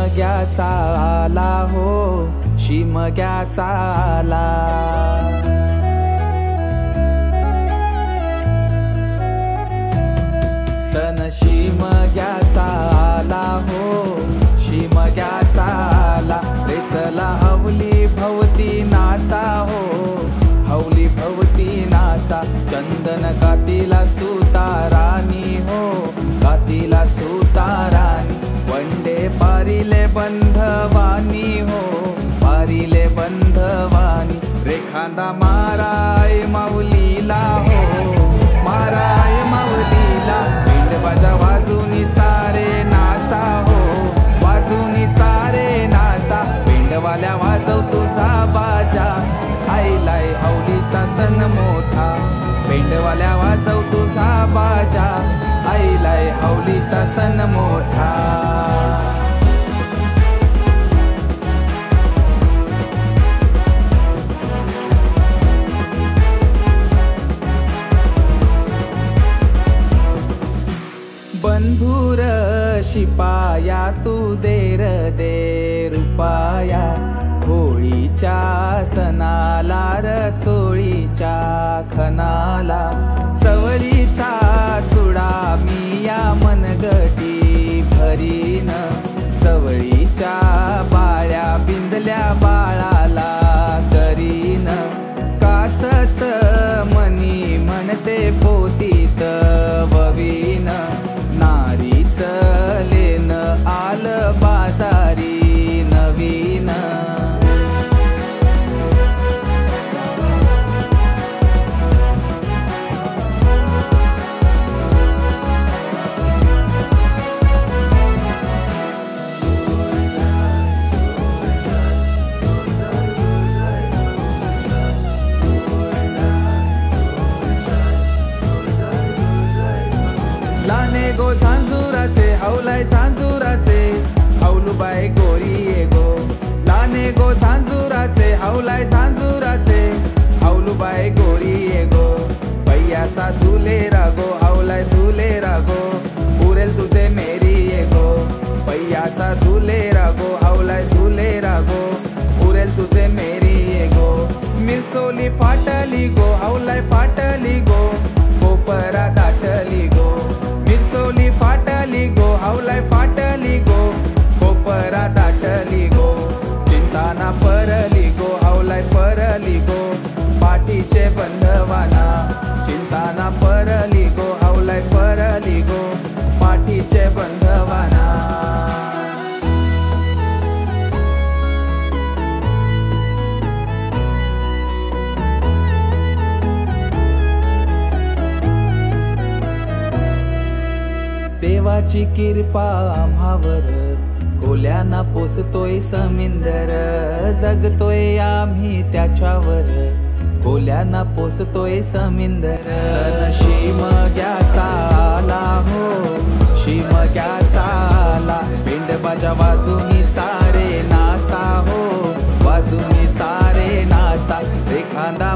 शिमग्याचा आला हो, शिमग्याचा आला. सण शिमग्याचा आला हो, शिमग्याचा आला. रे चला हवली भवती नाचा हो, हवली भवती नाचा. चंदन कातीला सुतारानी हो, कातीला सुतारानी. वंडे पारिले बंधवानी हो, पारिले बंधवानी. रेखांदा माराय माऊलीला हो, माराय माऊलीला. पिंडबाजा वाजूनी सारे नाचा हो, वाजूनी सारे नाचा. पिंडवाल्या वाजव तुझा बाजा, आईलाय हवलीचा सण मोठा. पिंडवाल्या वाजव तुझा बाजा, आईलाय हवलीचा सण मोठा. बंधुर शिपाया तू देर दे रुपाया. होळीच्या सणाला र चोळीच्या खनाला. चवळीचा चुडा मी या मनगटी भरीन. चवळीच्या बाळ्या बिंदल्या बाळाला करीन. काचच मनी म्हणते पोतीत ववीन. नारीच लेन आल बाजारी नवीन. लाने गो झांजुराचे हवलाय झांजुराचे. हवलूबाई गोरी ये गो. लाने गो झांजुराचे हवलाय झांजुराचे. हवलूबाई गोरी ये गो. पैयाचा तुले रागो, हवलाय तुले रागो. पुरेल तुझे मेरी ये गो. पैयाचा तुले रागो, हवलाय तुले रागो. पुरेल तुझे मेरी ये गो. मिरचोली फाटली गो, हवलाय फाटली गो. कोपरा दाटली गो. मिरचोली फाटली गो, हवलाय फाटली गो. कोपरा दाटली गो. चिंताना परली गो, हवलाय परली गो. पाठीचे बंधवाना. चिंताना परली गो, हवलाय परली गो. पाठीचे बंधवाना. देवाची कृपा आम्हावर. कोल्याना पोसतोय समिंदर. जगतोय आम्ही त्याच्यावर. कोल्याना पोसतोय समिंदर. सण शिमग्याचा आला हो, शिमग्याचा आला. पिंडबाजा वाजूनी सारे नाचा हो, वाजूनी सारे नाचा. रेखांदा